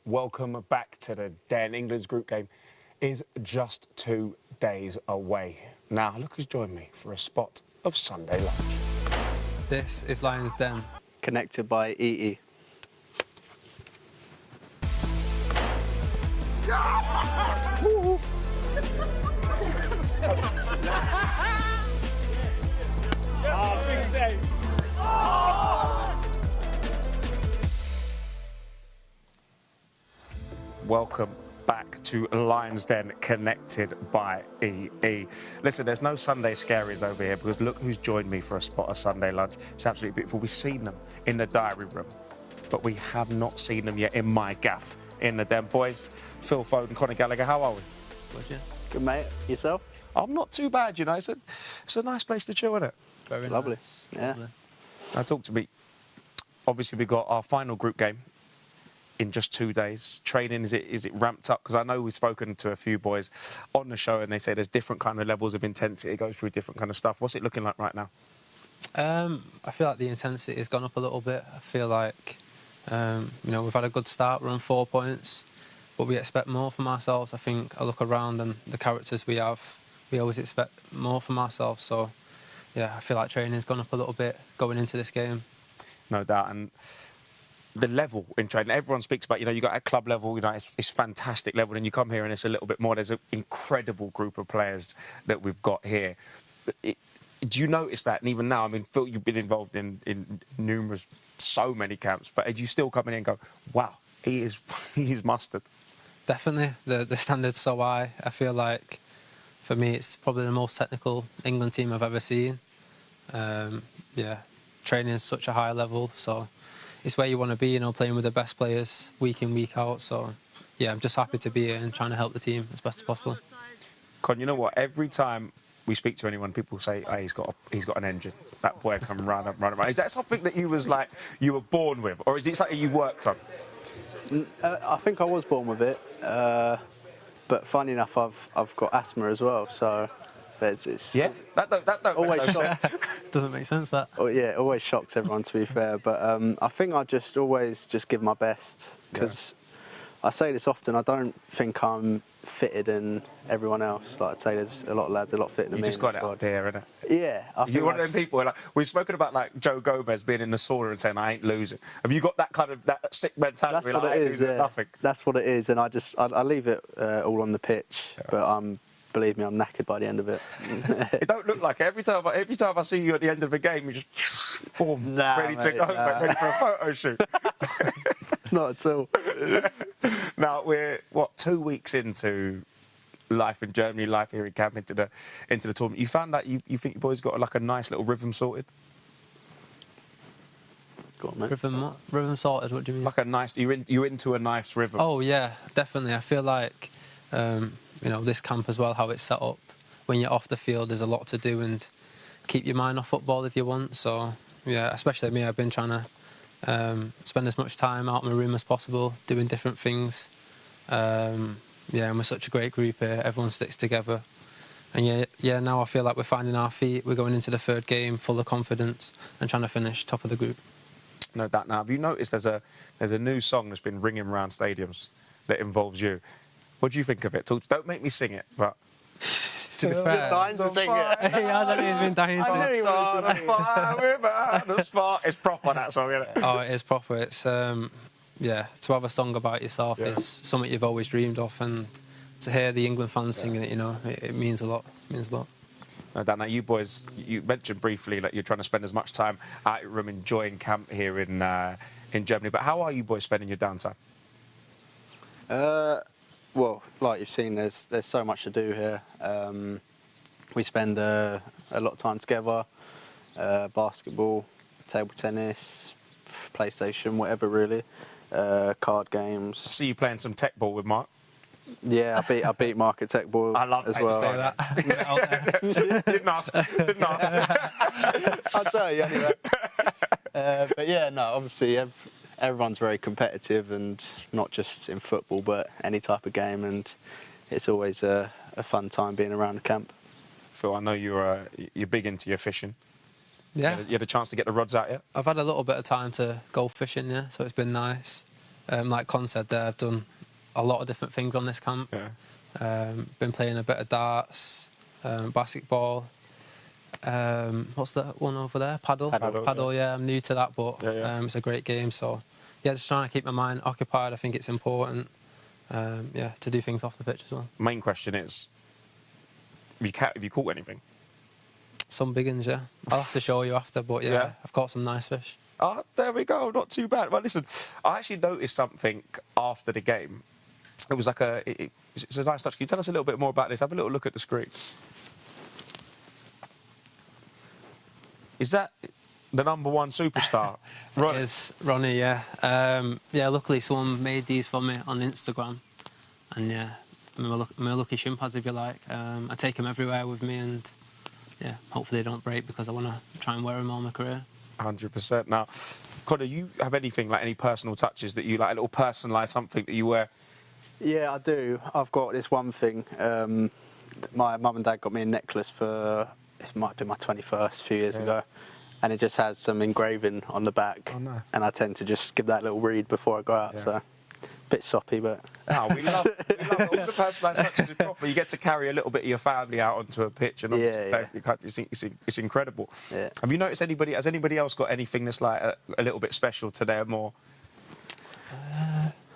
welcome back to the Den. England's group game is just 2 days away. Now, look who's joined me for a spot of Sunday lunch. This is Lions Den. Connected by EE. Welcome back to Lions Den, connected by EE. Listen, there's no Sunday scaries over here because look who's joined me for a spot of Sunday lunch. It's absolutely beautiful. We've seen them in the diary room, but we have not seen them yet in my gaff in the Den. Boys, Phil, Foden, Conor Gallagher, how are we? Good, mate. Yourself? I'm not too bad, you know. It's a nice place to chill, isn't it? Very Lovely. nice. Yeah. Lovely. Now, talk to me. Obviously, we got our final group game in just 2 days. Training, is it ramped up? Because I know we've spoken to a few boys on the show and they say there's different kind of levels of intensity. It goes through different kind of stuff. What's it looking like right now? I feel like the intensity has gone up a little bit. I feel like, we've had a good start. We're on 4 points, but we expect more from ourselves. I think I look around and the characters we have, we always expect more from ourselves. So, yeah, I feel like training's gone up a little bit going into this game. No doubt. And the level in training, everyone speaks about, you got at club level, it's fantastic level, and you come here and it's a little bit more. There's an incredible group of players that we've got here. Do you notice that? And even now, I mean, Phil, you've been involved in so many camps, but you still come in and go, wow, he's mustard. Definitely. The standard's so high. I feel like, for me, it's probably the most technical England team I've ever seen. Training is such a high level, so it's where you want to be, playing with the best players week in, week out. So, yeah, I'm just happy to be here and trying to help the team as best as possible. Con, you know what? Every time we speak to anyone, people say, hey, he's got an engine. That boy can run around. Is that something that you were born with, or is it something you worked on? I think I was born with it, but funny enough, I've got asthma as well, so it's yeah. That don't always make no sense. Doesn't make sense, that. Oh, yeah, it always shocks everyone, to be fair. But I think I just always give my best, because I say this often. I don't think I'm fitted in everyone else. Like I say, there's a lot of lads a lot fitter than me. You just got it up there, innit? Yeah. You're one of them people. We've spoken about Joe Gomez being in the sauna and saying, "I ain't losing." Have you got that kind of that sick mentality? That's what it is. Yeah. Nothing. That's what it is, and I leave it all on the pitch, but believe me, I'm knackered by the end of it. It don't look like it. Every time I see you at the end of the game, you just boom, ready to go, ready for a photo shoot. Not at all. Now we're 2 weeks into life in Germany, life here in camp, into the tournament. You found that you think your boys got a nice little rhythm sorted. Go on, mate. Rhythm sorted. What do you mean? Like a nice. You're into a nice rhythm. Oh yeah, definitely. I feel like this camp as well, how it's set up. When you're off the field, there's a lot to do and keep your mind off football if you want. So yeah, especially me, I've been trying to spend as much time out in my room as possible, doing different things. And we're such a great group here. Everyone sticks together. And now I feel like we're finding our feet. We're going into the third game full of confidence and trying to finish top of the group. No doubt. Now, have you noticed there's a new song that's been ringing around stadiums that involves you? What do you think of it? Don't make me sing it, but To be fair, Dying to sing it. he's been dying to I knew he wanted to sing it. It's proper, that song, isn't it? Oh, it is proper. It's to have a song about yourself is something you've always dreamed of, and to hear the England fans singing it, it means a lot. It means a lot. No doubt. Now, you boys, you mentioned briefly that you're trying to spend as much time out at your room enjoying camp here in Germany. But how are you boys spending your downtime? Well, like you've seen, there's so much to do here. We spend a lot of time together, basketball, table tennis, PlayStation, whatever really, card games. I see you playing some tech ball with Mark. Yeah, I beat Mark at tech ball I love as to well. say that. Didn't ask. I'll tell you anyway. But yeah, no, obviously everyone's very competitive, and not just in football, but any type of game, and it's always a fun time being around the camp. Phil, I know you're big into your fishing. Yeah. You had a chance to get the rods out yet? I've had a little bit of time to go fishing, so it's been nice. like Con said there, I've done a lot of different things on this camp. Yeah. Been playing a bit of darts, basketball. What's that one over there? Paddle. Yeah, I'm new to that, but it's a great game. So, yeah, just trying to keep my mind occupied. I think it's important, to do things off the pitch as well. Main question is, have you caught anything? Some big ones, yeah. I'll have to show you after, but Yeah. I've caught some nice fish. Oh, there we go. Not too bad. Well, listen, I actually noticed something after the game. It was like it's a nice touch. Can you tell us a little bit more about this? Have a little look at the screen. Is that the number one superstar? Ronnie? It is Ronnie, yeah. Luckily someone made these for me on Instagram. And yeah, my lucky shin pads, if you like. I take them everywhere with me, and yeah, hopefully they don't break because I want to try and wear them all my career. 100%. Now, Conor, you have anything, like any personal touches that you like, a little personalised something that you wear? Yeah, I do. I've got this one thing. My mum and dad got me a necklace for, it might be my 21st, a few years ago. And it just has some engraving on the back. Oh, nice. And I tend to just give that little read before I go out. Yeah. So, bit soppy, but... No, we love all the personalised touches is proper. You get to carry a little bit of your family out onto a pitch, and obviously it's incredible. Yeah. Have you noticed has anybody else got anything that's like a little bit special today or more?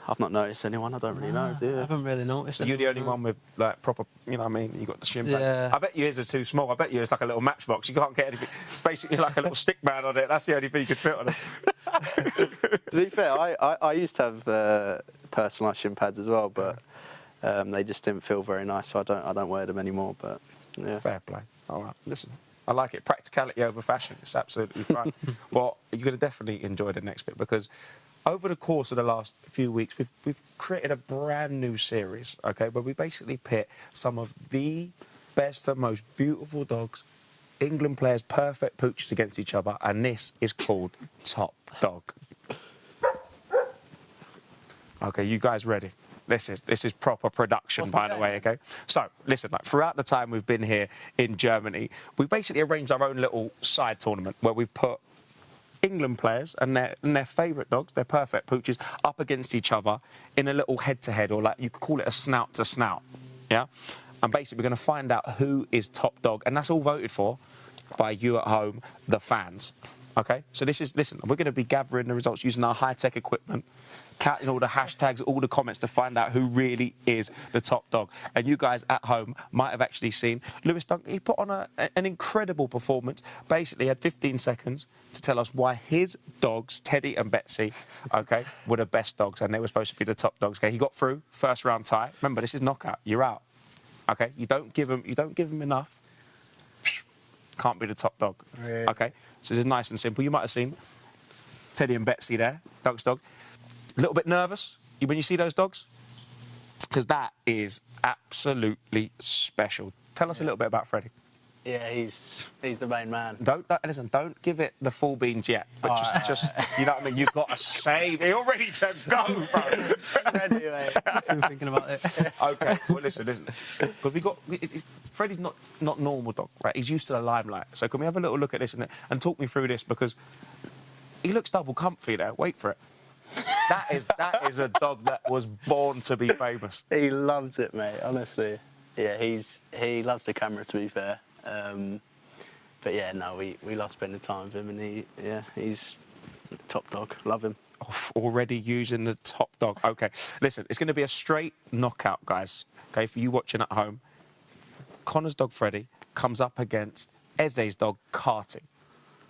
I've not noticed anyone. I don't really know, do you? I haven't really noticed. So you're the only one with like proper, you know what I mean? You got the shin pad. Yeah. I bet yours are too small. I bet you it's like a little matchbox. You can't get anything. It's basically like a little stick man on it. That's the only thing you could fit on it. To be fair, I used to have personalised shin pads as well, but they just didn't feel very nice, so I don't wear them anymore. But yeah, Fair play. All right, listen, I like it. Practicality over fashion. It's absolutely fine. Well, you're going to definitely enjoy the next bit because over the course of the last few weeks, we've created a brand new series, okay, where we basically pit some of the best and most beautiful dogs, England players, perfect pooches against each other, and this is called Top Dog. Okay, you guys ready? This is proper production, by the way, okay? So, listen, like, throughout the time we've been here in Germany, we've basically arranged our own little side tournament where we've put England players and their favourite dogs, their perfect pooches, up against each other in a little head-to-head, or like you could call it a snout-to-snout, yeah? And basically we're going to find out who is top dog, and that's all voted for by you at home, the fans. Okay, so listen, we're going to be gathering the results using our high-tech equipment, counting all the hashtags, all the comments to find out who really is the top dog. And you guys at home might have actually seen Lewis Dunk. He put on an incredible performance. Basically, had 15 seconds to tell us why his dogs, Teddy and Betsy, okay, were the best dogs, and they were supposed to be the top dogs. Okay, he got through first round tie. Remember, this is knockout. You're out. Okay, you don't give him enough. Can't be the top dog. Really? Okay, so this is nice and simple. You might have seen Teddy and Betsy there, Dunk's dog. A little bit nervous when you see those dogs? Because that is absolutely special. Tell us a little bit about Freddie. yeah, he's the main man. Don't give it the full beans yet. But just you know what I mean? You've got to save. You're ready to go, bro. Ready, mate. I've been thinking about it. Okay, well, listen. Because Freddie's not normal dog, right? He's used to the limelight. So can we have a little look at this and talk me through this? Because he looks double comfy there. Wait for it. That is a dog that was born to be famous. He loves it, mate, honestly. Yeah, he loves the camera, to be fair. But yeah, no, we love spending time with him, and he's the top dog. Love him. Already using the top dog. Okay, listen, it's going to be a straight knockout, guys. Okay, for you watching at home, Conor's dog Freddie comes up against Eze's dog Carty.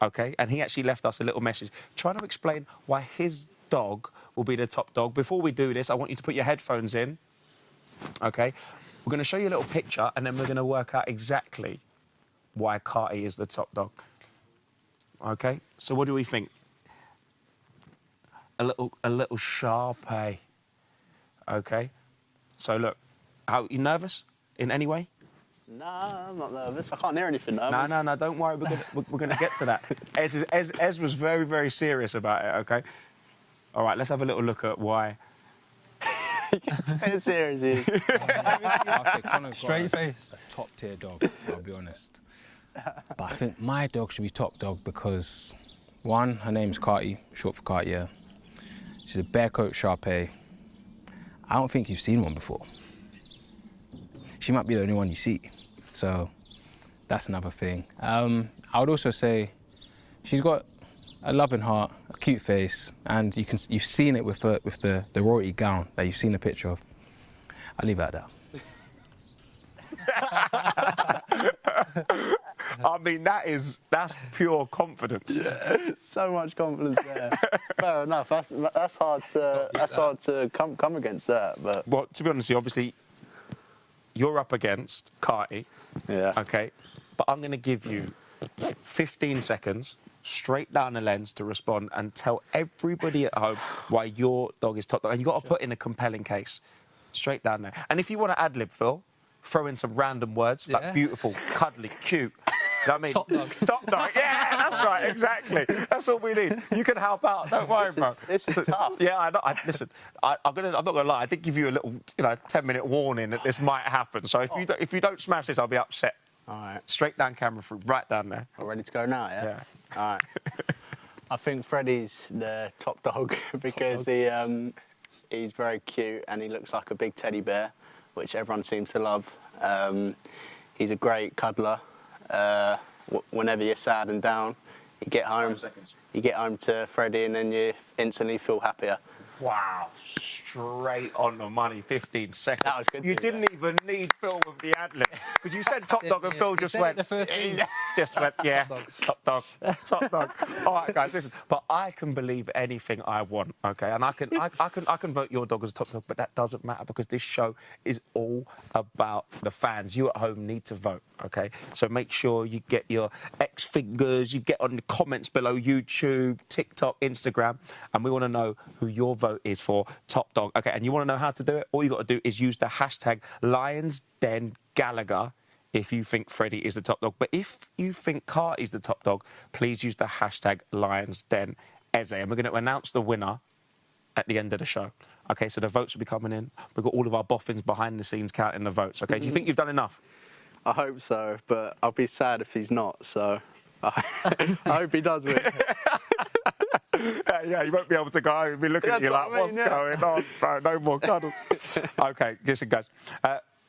Okay, and he actually left us a little message trying to explain why his dog will be the top dog. Before we do this, I want you to put your headphones in. Okay, we're going to show you a little picture, and then we're going to work out exactly why Carty is the top dog. Okay, so what do we think? A little Sharpei. Okay, so look, you nervous in any way? Nah, I'm not nervous. I can't hear anything nervous. No, don't worry. We're gonna get to that. Ez was very, very serious about it. Okay. All right, let's have a little look at why. It's serious. Straight face. A top tier dog, I'll be honest. But I think my dog should be top dog because, one, her name's Carty, short for Cartier. She's a bare coat Shar-Pei. I don't think you've seen one before. She might be the only one you see. So that's another thing. I would also say she's got a loving heart, a cute face, and you've seen it with the royalty gown that you've seen the picture of. I'll leave it at that. I mean, that's pure confidence. So much confidence there. Fair enough. That's hard to come against that. But Well, to be honest with you, obviously, you're up against Carty. yeah. Okay, but I'm going to give you 15 seconds straight down the lens to respond and tell everybody at home why your dog is top dog. And you've got to put in a compelling case. Straight down there. And if you want to ad-lib, Phil, throw in some random words like beautiful, cuddly, cute. You know what I mean? Top dog. Top dog. Yeah, that's right, exactly. That's all we need. You can help out. Don't worry, bro. This is tough. Yeah, I know. Listen, I'm not gonna lie. I did give you a little, 10-minute warning that this might happen. So if you don't smash this, I'll be upset. All right. Straight down camera through, right down there. We're ready to go now, yeah? Yeah. All right. I think Freddie's the top dog because he's very cute and he looks like a big teddy bear, which everyone seems to love. He's a great cuddler. Whenever you're sad and down, you get home to Freddie and then you instantly feel happier. Wow, straight on the money, 15 seconds. That was good. You didn't even need Phil with the ad-lib. Because you said top dog and Phil just went... The first thing. Just went, yeah, top dog. All right, guys, listen. But I can believe anything I want, OK? And I can vote your dog as a top dog, but that doesn't matter because this show is all about the fans. You at home need to vote, OK? So make sure you get your X fingers, you get on the comments below YouTube, TikTok, Instagram, and we want to know who your vote is for top dog. OK, and you want to know how to do it? All you got to do is use the hashtag LionsDenGallagher if you think Freddie is the top dog. But if you think Carty's the top dog, please use the hashtag LionsDenEze. And we're going to announce the winner at the end of the show. OK, so the votes will be coming in. We've got all of our boffins behind the scenes counting the votes. OK, do you think you've done enough? I hope so, but I'll be sad if he's not, so I hope he does win. Yeah, you won't be able to go home and be looking at you like, what's going on, bro? No more cuddles. OK, listen, guys.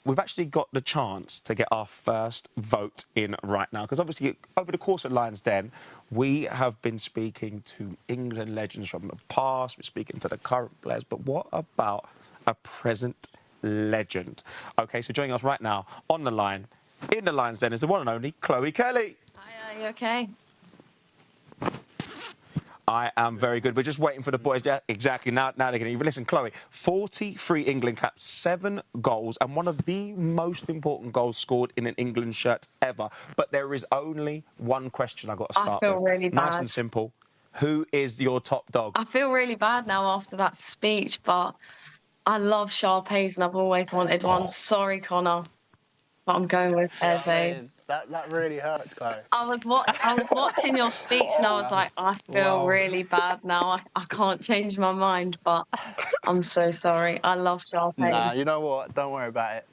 We've actually got the chance to get our first vote in right now because obviously over the course of Lions Den, we have been speaking to England legends from the past, we're speaking to the current players, but what about a present legend? OK, so joining us right now on the line, in the Lions Den, is the one and only Chloe Kelly. Hi, are you okay? I am very good. We're just waiting for the boys. Yeah, exactly. Now they're going to... Listen, Chloe, 43 England caps, 7 goals, and one of the most important goals scored in an England shirt ever. But there is only one question I've got to start with. I feel really bad. Nice and simple. Who is your top dog? I feel really bad now after that speech, but I love Shar-Peis and I've always wanted one. Sorry, Conor. But I'm going with Eze's. That really hurts, Chloe. I was watching your speech and I was like, I feel really bad now. I can't change my mind, but I'm so sorry. I love Shar-Peis. Nah, you know what? Don't worry about it.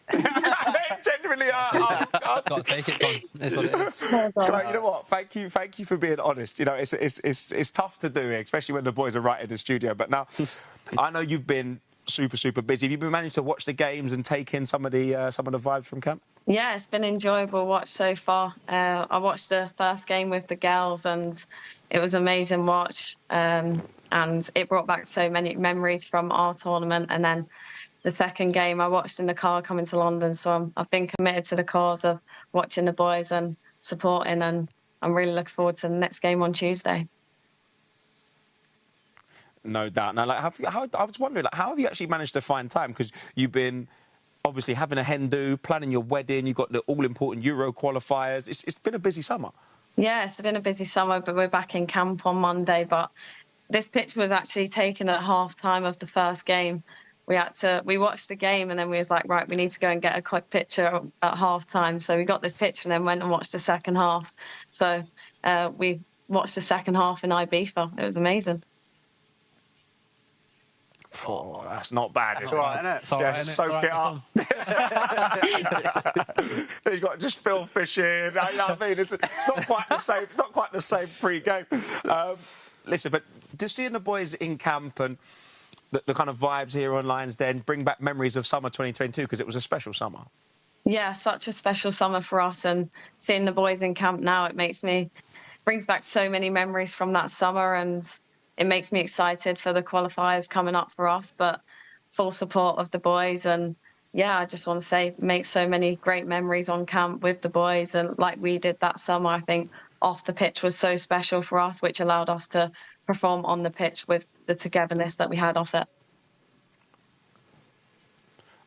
Genuinely, Got to take it, Con. It's what it is. Chloe, you know what? Thank you for being honest. You know, it's tough to do, especially when the boys are right in the studio. But now, I know you've been super busy. Have you been managed to watch the games and take in some of the vibes from camp? Yeah, it's been enjoyable watch so far. I watched the first game with the girls and it was an amazing watch. And it brought back so many memories from our tournament. And then the second game I watched in the car coming to London. So I've been committed to the cause of watching the boys and supporting. And I'm really looking forward to the next game on Tuesday. No doubt. Now, I was wondering, how have you actually managed to find time? Because you've been obviously having a hen do, planning your wedding, you've got the all-important Euro qualifiers. It's been a busy summer. Yeah, it's been a busy summer, but we're back in camp on Monday. But this picture was actually taken at half-time of the first game. We watched the game and then we was like, right, we need to go and get a quick picture at half-time. So we got this picture and then went and watched the second half. So we watched the second half in Ibiza. It was amazing. Oh, that's not bad. That's all right, isn't it? It's all right, Yeah, innit? soak it up. You've got just Phil fishing. You know what I mean? It's not quite the same. Not quite the same pre-game. Listen, but just seeing the boys in camp and the kind of vibes here on Lionsden bring back memories of summer 2022 because it was a special summer? Yeah, such a special summer for us, and seeing the boys in camp now, brings back so many memories from that summer, and it makes me excited for the qualifiers coming up for us, but full support of the boys. And yeah, I just want to say, make so many great memories on camp with the boys. And like we did that summer, I think off the pitch was so special for us, which allowed us to perform on the pitch with the togetherness that we had off it.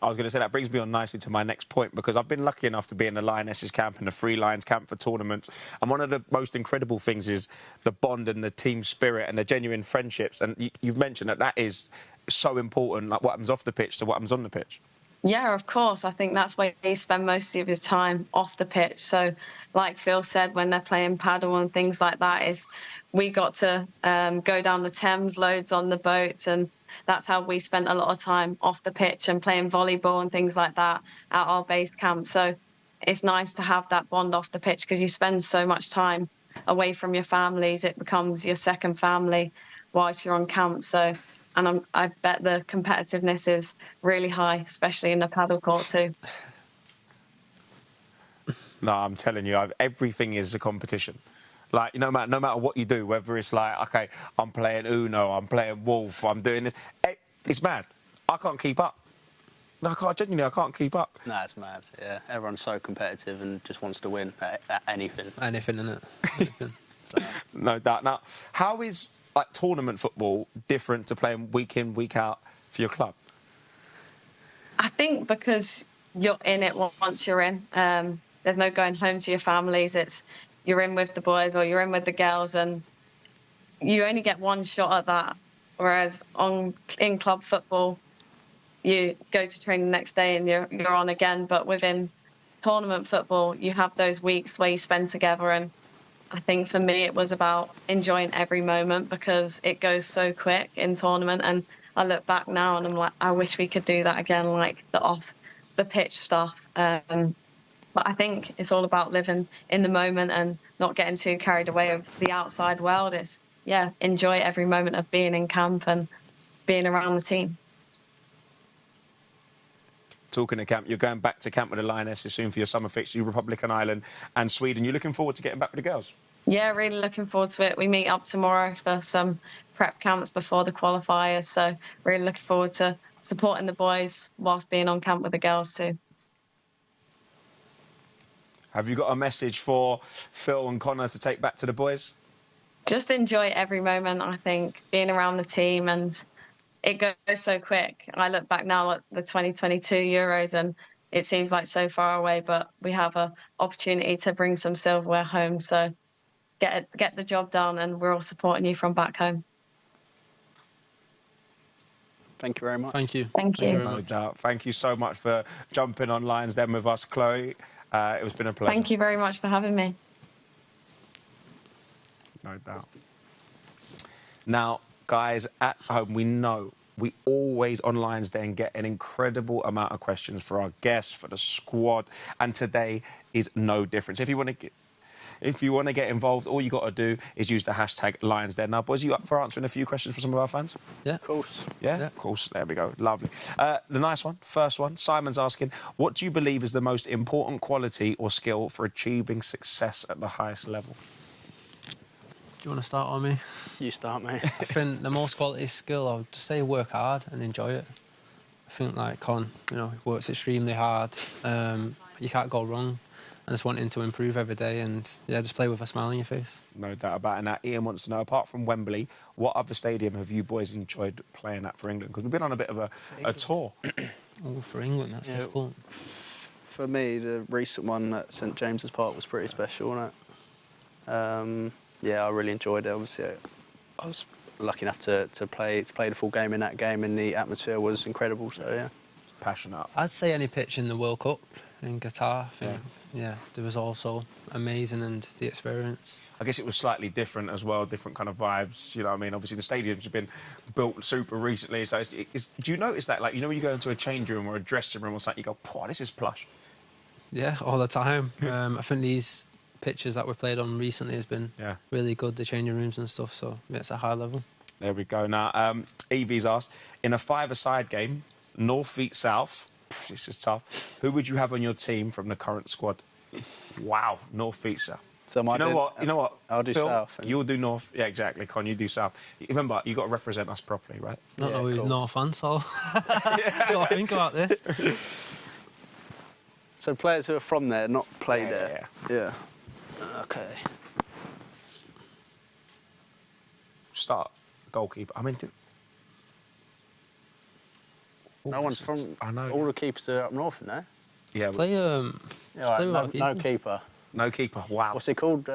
I was going to say that brings me on nicely to my next point, because I've been lucky enough to be in the Lionesses camp and the Free Lions camp for tournaments. And one of the most incredible things is the bond and the team spirit and the genuine friendships. And you've mentioned that is so important, like what happens off the pitch to what happens on the pitch. Yeah, of course. I think that's where he spend most of his time off the pitch. So, like Phil said, when they're playing paddle and things like that, we got to go down the Thames loads on the boats, and that's how we spent a lot of time off the pitch and playing volleyball and things like that at our base camp. So it's nice to have that bond off the pitch because you spend so much time away from your families. It becomes your second family whilst you're on camp. So. And I bet the competitiveness is really high, especially in the paddle court too. No, I'm telling you, everything is a competition. Like, no matter what you do, whether it's like, OK, I'm playing Uno, I'm playing Wolf, I'm doing this. It's mad. I can't keep up. No, I can't keep up. No, it's mad, yeah. Everyone's so competitive and just wants to win at anything. Anything, innit? So. No doubt. Now, how is tournament football different to playing week in, week out for your club? I think because you're in it once you're in. There's no going home to your families. You're in with the boys or you're in with the girls, and you only get one shot at that. Whereas in club football, you go to training the next day and you're on again. But within tournament football, you have those weeks where you spend together, and I think for me, it was about enjoying every moment because it goes so quick in tournament. And I look back now and I'm like, I wish we could do that again, like the off the pitch stuff. But I think it's all about living in the moment and not getting too carried away with the outside world. Enjoy every moment of being in camp and being around the team. Talking of camp, you're going back to camp with the Lionesses soon for your summer fixture, Republican Island and Sweden. You're looking forward to getting back with the girls? Yeah, really looking forward to it. We meet up tomorrow for some prep camps before the qualifiers. So really looking forward to supporting the boys whilst being on camp with the girls too. Have you got a message for Phil and Conor to take back to the boys? Just enjoy every moment, I think, being around the team, and it goes so quick. I look back now at the 2022 Euros and it seems like so far away, but we have an opportunity to bring some silverware home. So get the job done, and we're all supporting you from back home. Thank you very much. Thank you. Thank you. No doubt. Thank you so much for jumping on Lionsden with us, Chloe. It's been a pleasure. Thank you very much for having me. No doubt. Now, guys, at home, we always on Lionsden get an incredible amount of questions for our guests, for the squad, and today is no different. If you want to get involved, all you got to do is use the hashtag Lionsden. Now, boys, you up for answering a few questions for some of our fans? Yeah. Of course. Yeah, of course. There we go. Lovely. The nice one, first one, Simon's asking, what do you believe is the most important quality or skill for achieving success at the highest level? Do you want to start on me? You start, mate. I think the most quality skill, I would just say work hard and enjoy it. I think like Con, works extremely hard. You can't go wrong. And just wanting to improve every day and, just play with a smile on your face. No doubt about it. Now, Ian wants to know, apart from Wembley, what other stadium have you boys enjoyed playing at for England? Because we've been on a bit of a tour. Oh, for England, that's difficult. For me, the recent one at St James's Park was pretty special, wasn't it? I really enjoyed it. Obviously, I was lucky enough to play the full game in that game, and the atmosphere was incredible. So yeah, Passionate. I'd say any pitch in the World Cup in Qatar. I think, there was also amazing, and the experience. I guess it was slightly different as well, different kind of vibes. You know what I mean? Obviously, the stadiums have been built super recently. So, do you notice that? Like, when you go into a change room or a dressing room or something, you go, this is plush. Yeah, all the time. I think these pitches that we played on recently has been really good, the changing rooms and stuff. So, it's a high level. There we go. Now, Evie's asked, in a five-a-side game, North v South, this is tough, who would you have on your team from the current squad? Wow, North v South. So You know what? I'll do Phil, South. You'll do North. Yeah, exactly. Con, you do South. Remember, you got to represent us properly, right? Not know who's cool. North fan, so got to think about this. So players who are from there, not played there. Yeah. Okay. Start goalkeeper. I mean, No one's from. I know. All the keepers are up north, in there. yeah, Play Yeah, play right, with no people. keeper. no keeper. Wow. What's it called?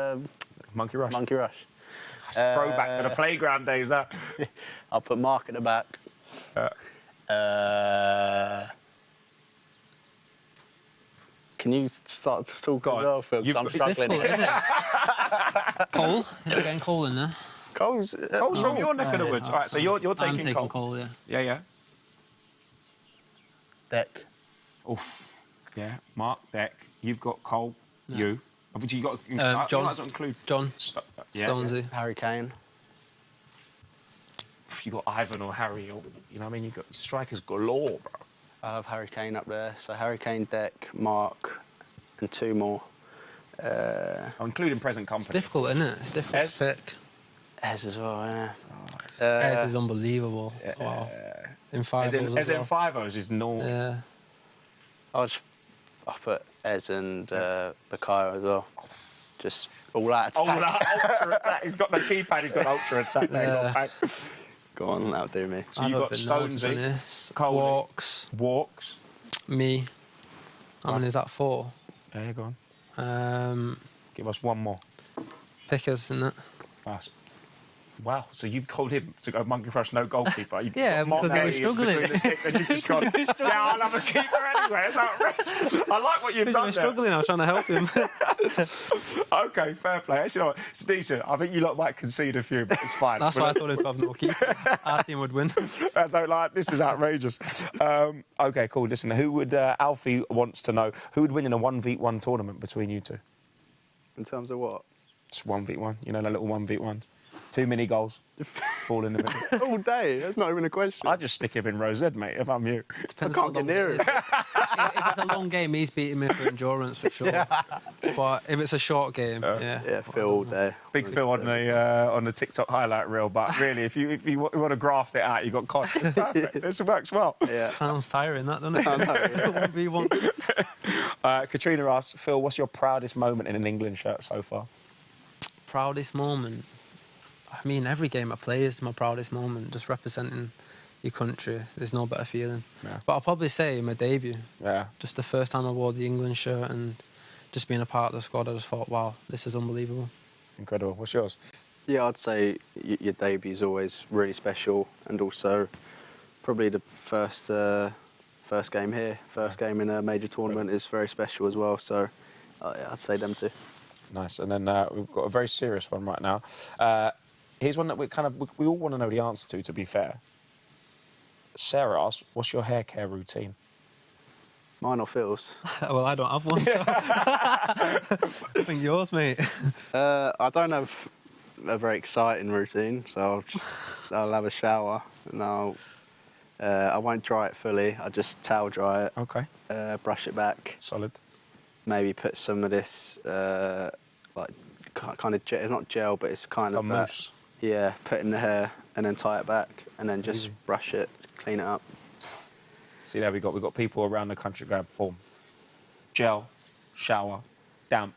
Monkey Rush. Monkey Rush. That's a throwback to the playground days. That. I'll put Mark at the back. Can you start to talk Go as on. well, Phil? 'Cause You've I'm got- It's struggling. difficult, isn't it? Cole, you're getting Cole in there. Cole's From your neck of the woods. All right, so you're I'm taking taking Cole. Cole, yeah. Yeah. Deck. Oof. Yeah. Mark, Beck. You've got Cole. You. Obviously, you got. John. You might as well include. John Yeah. Stonesy. Harry Kane. You got Ivan or Harry, or you know what I mean. You got strikers galore, bro. I have Harry Kane up there. So Harry Kane, Deck, Mark, and two more. I'm including present company. It's difficult, isn't it? It's difficult Ez? to pick. Ez as well, yeah. Ez is unbelievable. Wow. In five As in, goals as as in well. five-os is normal. Yeah. I'll put Ez and Bakayo as well. Just all out Oh, attack. that ultra attack. He's got no keypad. He's got ultra attack. There, Yeah. got pack. Go on, that'll do me. So you got Stonesy, Cole, Walks. me. How many is that? 4. There you go. On. Give us one more. Pickers, isn't it? Nice. Wow, so you've called him to go Monkey Rush, no goalkeeper. You Yeah, got because he was Mongetti struggling. between the sticks and you've just gone, yeah, I'll have a keeper anyway. It's outrageous. I like what you've He done was there. struggling. I was trying to help him. OK, fair play. Actually, you know what? It's decent. I think you lot might concede a few, but it's fine. That's why I told him to have no keeper. Our team would win. I don't like this. Is outrageous. OK, cool. Listen, who would Alfie wants to know who would win in a 1v1 tournament between you two? In terms of what? It's 1v1. You know, the little 1v1s. 2 mini goals. Fall in the middle. All day. That's not even a question. I just stick him in row Z, mate. If I'm you. Depends I how can't get long near it is. If it's a long game, he's beating me for endurance for sure. But if it's a short game, yeah. Yeah, Phil all day. Big Phil on the TikTok highlight reel, but really, if you want to graft it out, you got Con. It's perfect. This works well. Yeah. Sounds tiring, that, doesn't it? I know, yeah. 1v1. Katrina asks, Phil, what's your proudest moment in an England shirt so far? Proudest moment? I mean, every game I play is my proudest moment. Just representing your country. There's no better feeling. Yeah. But I'll probably say my debut. Yeah. Just the first time I wore the England shirt and just being a part of the squad, I just thought, wow, this is unbelievable. Incredible. What's yours? Yeah, I'd say your debut is always really special, and also probably the first game here, first game in a major tournament is very special as well. So yeah, I'd say them two. Nice. And then we've got a very serious one right now. Here's one that we all want to know the answer to be fair. Sarah asks, what's your hair care routine? Mine or Phil's? Well, I don't have one, so I think yours, mate. I don't have a very exciting routine, so I'll have a shower and I won't dry it fully. I just towel dry it, Okay. brush it back, Solid. maybe put some of this like kind of gel, it's not gel, but it's kind of mousse. yeah, put in the hair and then tie it back and then just brush it, clean it up. See, there we've got people around the country going, boom. Gel, shower, damp,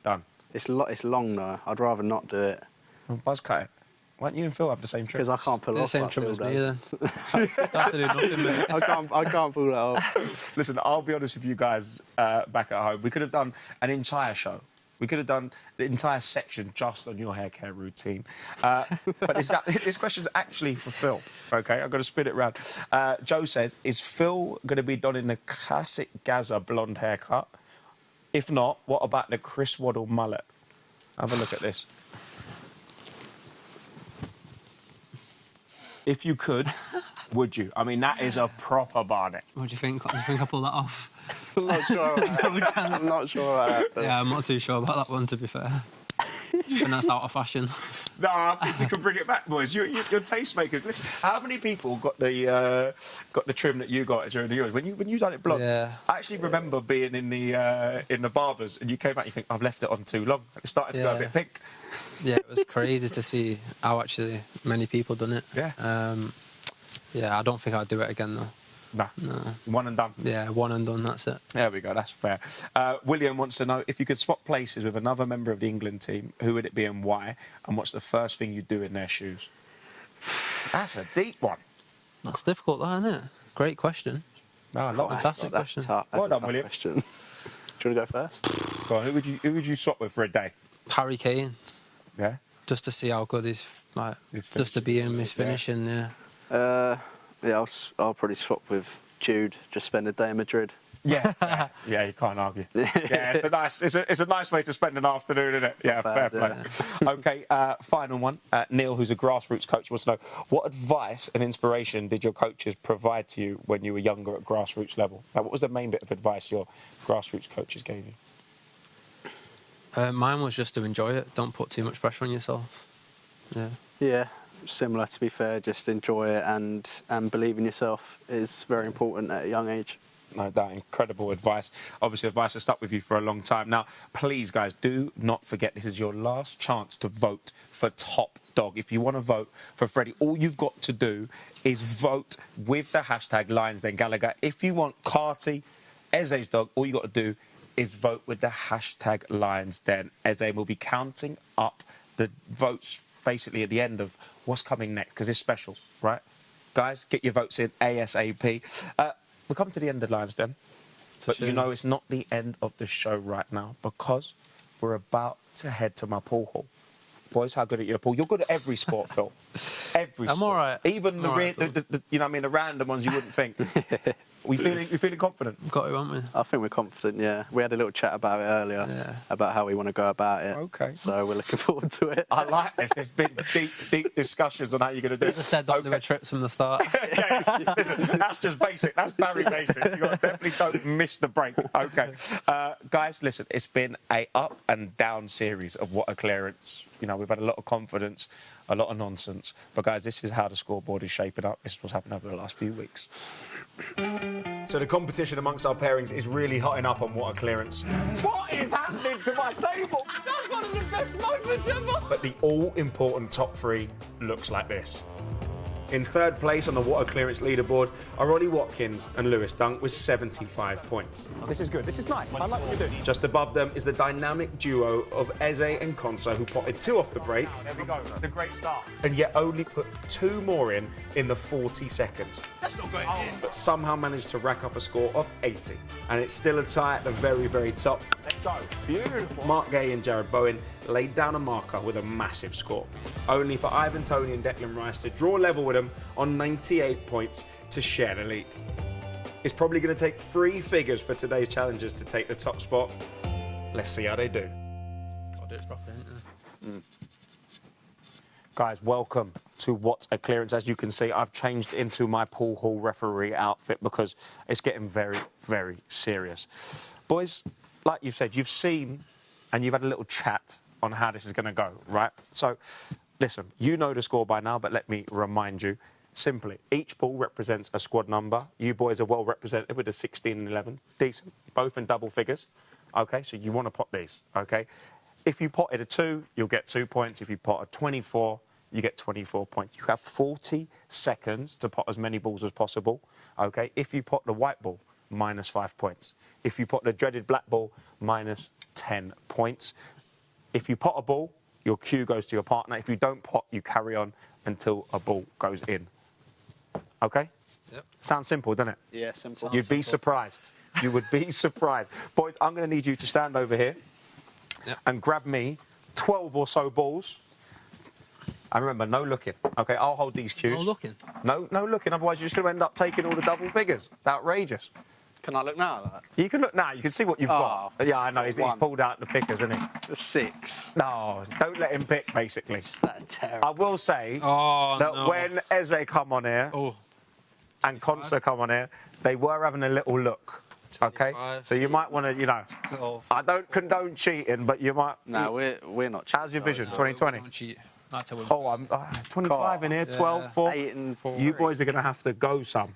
done. It's long though. I'd rather not do it Buzz cut it. Why don't you and Phil have the same trim? because I can't pull Do it the off. same like trim Phil as me, does. then. I have to do nothing, mate. I can't pull that off. Listen, I'll be honest with you guys back at home. We could have done an entire show. We could have done the entire section just on your hair care routine. But this question's actually for Phil, OK? I've got to spin it round. Joe says, is Phil going to be donning the classic Gaza blonde haircut? If not, what about the Chris Waddle mullet? Have a look at this. If you could, would you? I mean, that is a proper barnet. What do you think? Do you think I pull that off? I'm not sure about that. I'm not sure about that. Yeah, I'm not too sure about that one, to be fair. and that's out of fashion. No, I think you can bring it back, boys. You're tastemakers. Listen, how many people got the trim that you got during the Euros? When you done it blonde, Yeah. I actually remember being in the barbers, and you came out. You think I've left it on too long. It started to go a bit pink. Yeah, it was crazy to see how actually many people done it. Yeah. Yeah, I don't think I'd do it again though. Nah. No. One and done. Yeah, one and done. That's it. There we go. That's fair. William wants to know if you could swap places with another member of the England team, who would it be and why? And what's the first thing you'd do in their shoes? That's a deep one. That's difficult, though, isn't it? Great question. No, a lot. Fantastic That's question. tough. Well That's a done, tough William. question. Do you want to go first? Go on, who would you swap with for a day? Harry Kane, Yeah. just to see how good he's like, His just to be him, his Yeah. finishing. Yeah. Yeah, I'll probably swap with Jude. Just spend a day in Madrid. Yeah. Yeah, you can't argue. Yeah, it's a nice way to spend an afternoon, isn't it? Yeah, fair bad, play. Okay, final one. Neil, who's a grassroots coach, wants to know what advice and inspiration did your coaches provide to you when you were younger at grassroots level? Now, what was the main bit of advice your grassroots coaches gave you? Mine was just to enjoy it. Don't put too much pressure on yourself. Yeah. Yeah, similar to be fair. Just enjoy it and believe in yourself is very important at a young age. No doubt, incredible advice. Obviously, advice has stuck with you for a long time. Now, please, guys, do not forget this is your last chance to vote for Top Dog. If you want to vote for Freddie, all you've got to do is vote with the hashtag Lionsden Gallagher. If you want Carty, Eze's dog, all you got to do is vote with the hashtag Lionsden. Eze will be counting up the votes basically at the end of what's coming next, because it's special, right? Guys, get your votes in ASAP. We're coming to the end of Lionsden, but you know it's not the end of the show right now, because we're about to head to my pool hall. Boys, how good at your pool? You're good at every sport, Phil. Every sport. I'm all right. Even I'm all right, the you know what I mean, the random ones you wouldn't think. We feeling confident? Got to, haven't we? I think we're confident, yeah. We had a little chat about it earlier, about how we want to go about it. Okay. So we're looking forward to it. I like this. There's been deep discussions on how you're going to do it. I said don't do a trips from the start. Yeah, listen, that's just basic. That's Barry basic. You definitely don't miss the break. Okay. Guys, listen, it's been a up and down series of what a clearance. You know, we've had a lot of confidence, a lot of nonsense. But, guys, this is how the scoreboard is shaping up. This is what's happened over the last few weeks. So the competition amongst our pairings is really hotting up on what a clearance. What is happening to my table? That's one of the best moments ever. But the all-important top three looks like this. In third place on the water clearance leaderboard are Ollie Watkins and Lewis Dunk with 75 points. Oh, this is good. This is nice. I like what you're doing. Just above them is the dynamic duo of Eze and Conor, who potted 2 off the break, There we go. It's a great start. and yet only put 2 more in the 40 seconds. That's not going in. But somehow managed to rack up a score of 80. And it's still a tie at the very, very top. Let's go. Beautiful. Mark Gay and Jared Bowen laid down a marker with a massive score. Only for Ivan Toney and Declan Rice to draw level with them on 98 points to share the lead. It's probably going to take 3 figures for today's challengers to take the top spot. Let's see how they do. Got to do it properly, ain't it? Guys, welcome to What's a Clearance. As you can see, I've changed into my pool hall referee outfit because it's getting very, very serious. Boys, like you've said, you've seen and you've had a little chat on how this is going to go, right? So, listen, you know the score by now, but let me remind you. Simply, each pool represents a squad number. You boys are well represented with a 16 and 11. Decent, both in double figures. OK, so you want to pot these, OK? If you potted a 2, you'll get 2 points. If you pot a 24, you get 24 points. You have 40 seconds to pot as many balls as possible, OK? If you pot the white ball, minus 5 points. If you pot the dreaded black ball, minus 10 points. If you pot a ball, your cue goes to your partner. If you don't pot, you carry on until a ball goes in. OK? Yep. Sounds simple, doesn't it? Yeah, simple. You'd be surprised. You would be surprised. Boys, I'm going to need you to stand over here and grab me 12 or so balls. And remember, no looking. OK, I'll hold these cues. No looking? No looking. Otherwise, you're just going to end up taking all the double figures. It's outrageous. Can I look now? Like? You can look now. You can see what you've got. Yeah, I know. He's pulled out the pickers, isn't he? The 6. No, don't let him pick, basically. That's terrible. I will say that when Eze come on here and Conor come on here, they were having a little look. Okay, 25, so you might want to, you know, 12. I don't condone cheating, but you might. No, we're not. cheating, How's your sorry, vision? no. 2020. Don't cheat. Like to win. Oh, I'm 25 in here, 12, Yeah. 4. 8 and You 3. boys are going to have to go some.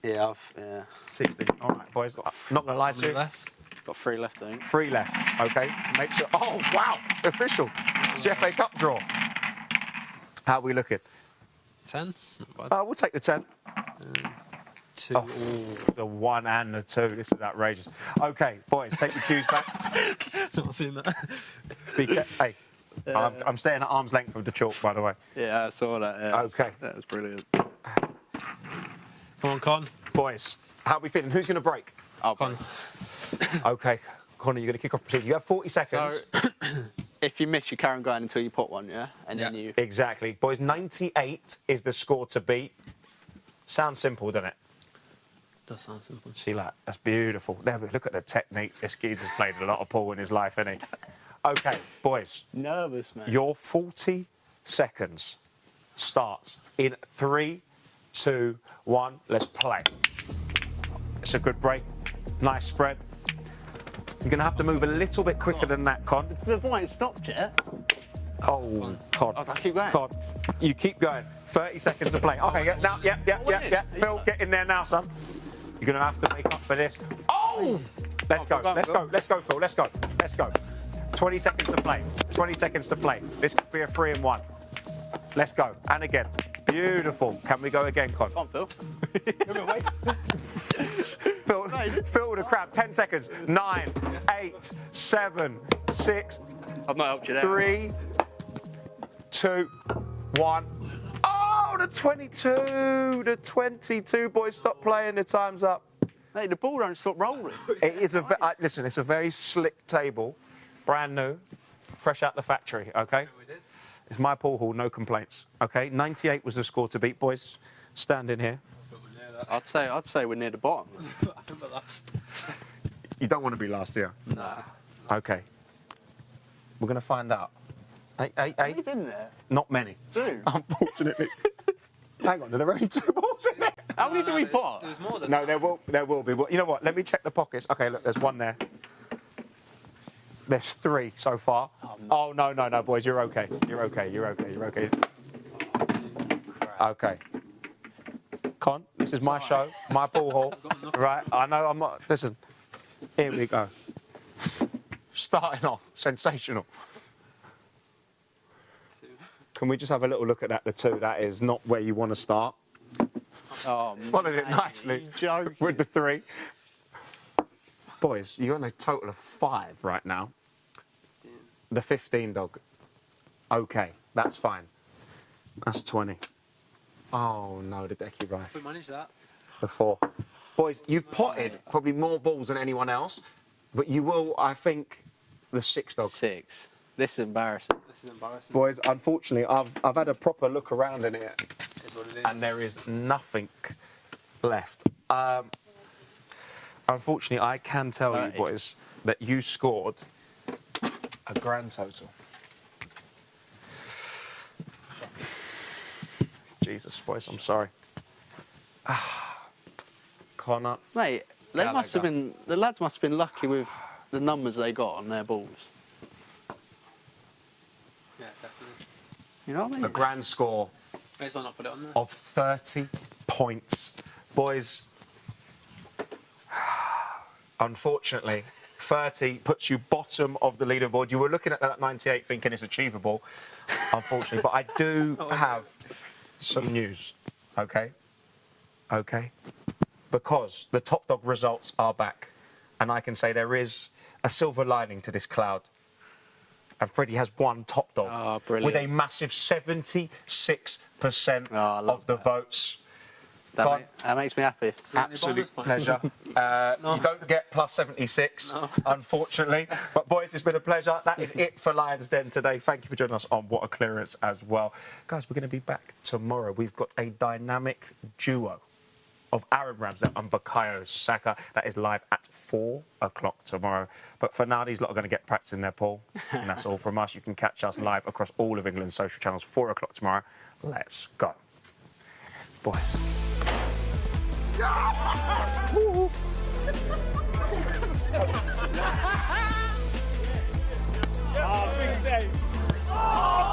Yeah, yeah. 16. All right, boys. Not going to lie How to many you. left? Got 3 left, I think. 3 left. Okay. Make sure. Oh, wow. Official. It's the FA Cup draw. How are we looking? 10. Not bad. We'll take the 10. 2. Oh, the 1 and the 2. This is outrageous. Okay, boys, take your cues back. Not seen that. Hey, I'm staying at arm's length of the chalk, by the way. Yeah, I saw that. Yeah, Okay. That was brilliant. Come on, Con. Boys, how are we feeling? Who's going to break? Con. Okay, Conor, you're going to kick off the team. You have 40 seconds. So, if you miss, you carry on going until you put one, yeah? And then Yeah. you... Exactly. Boys, 98 is the score to beat. Sounds simple, doesn't it? Does sound simple. See that? That's beautiful. There, but look at the technique. This kid's has played a lot of pool in his life, hasn't he? Okay, boys, Nervous, man. your 40 seconds starts in 3, 2, 1. Let's play. It's a good break. Nice spread. You're going to have to move a little bit quicker than that, Con. The point ain't stopped yet. Oh, Con. Oh, I keep going. Con. You keep going. 30 seconds to play. Okay, yeah, now, yeah. Phil, get in there now, son. You're going to have to make up for this. Oh! Let's go, Phil, let's go. 20 seconds to play. 20 seconds to play. This could be a 3 and 1. Let's go. And again. Beautiful. Can we go again, Con? Come on, Phil. Phil with a crab. 10 seconds. 9, 8, 7, 6, I've not helped you there. 3, 2, 1. Oh, the 22. The 22. Boys, stop playing. The time's up. Mate, the ball don't stop rolling. It is listen, it's a very slick table. Brand new. Fresh out the factory, okay? It's my pool hall, no complaints. Okay, 98 was the score to beat, boys. Stand in here. I'd say we're near the bottom. I think the last. You don't want to be last year. Nah. Okay. We're going to find out. Eight? He's in there. Not many. 2. Unfortunately. Hang on, are there only 2 balls in there? How many do we put? There's more than No, there will be. Well, you know what? Let me check the pockets. Okay, look, there's 1 there. There's 3 so far. Oh, no, boys, you're okay. You're okay. Okay. Con, this is my show, my pool hall. Right, I know I'm not... Listen, here we go. Starting off, sensational. 2. Can we just have a little look at that, the 2? That is not where you want to start. Oh, Followed it nicely joking. with the 3. Boys, you're on a total of 5 right now. The 15 dog. Okay, that's fine. That's 20. Oh no, the decky right. We managed that. The 4. Boys, you've potted probably more balls than anyone else, but you will, I think, the 6 dog. 6. This is embarrassing. This is embarrassing. Boys, unfortunately, I've had a proper look around in here, Is what it is. and there is nothing left. Unfortunately, I can tell you, 30. boys, that you scored a grand total. Jesus, boys, I'm sorry. Conor. Mate, they must have Gallagher. been. The lads must have been lucky with the numbers they got on their balls. Yeah, definitely. You know what I mean? A grand score May as well not put it on there. of 30 points. Boys, unfortunately, 30 puts you bottom of the leaderboard. You were looking at that 98 thinking it's achievable, unfortunately. But I do have some news, okay? Okay? Because the top dog results are back. And I can say there is a silver lining to this cloud. And Freddie has won top dog Oh, brilliant. with a massive 76% I love of the votes. That makes me happy. Absolute bonus points? pleasure. You don't get plus 76, unfortunately. But boys, it's been a pleasure. That is it for Lions Den today. Thank you for joining us on What a Clearance as well. Guys, we're going to be back tomorrow. We've got a dynamic duo of Aaron Ramsdale and Bukayo Saka. That is live at 4 o'clock tomorrow. But for now, these lot are going to get practice in their pool. And that's all from us. You can catch us live across all of England's social channels, 4 o'clock tomorrow. Let's go. Boys. Oh, big save.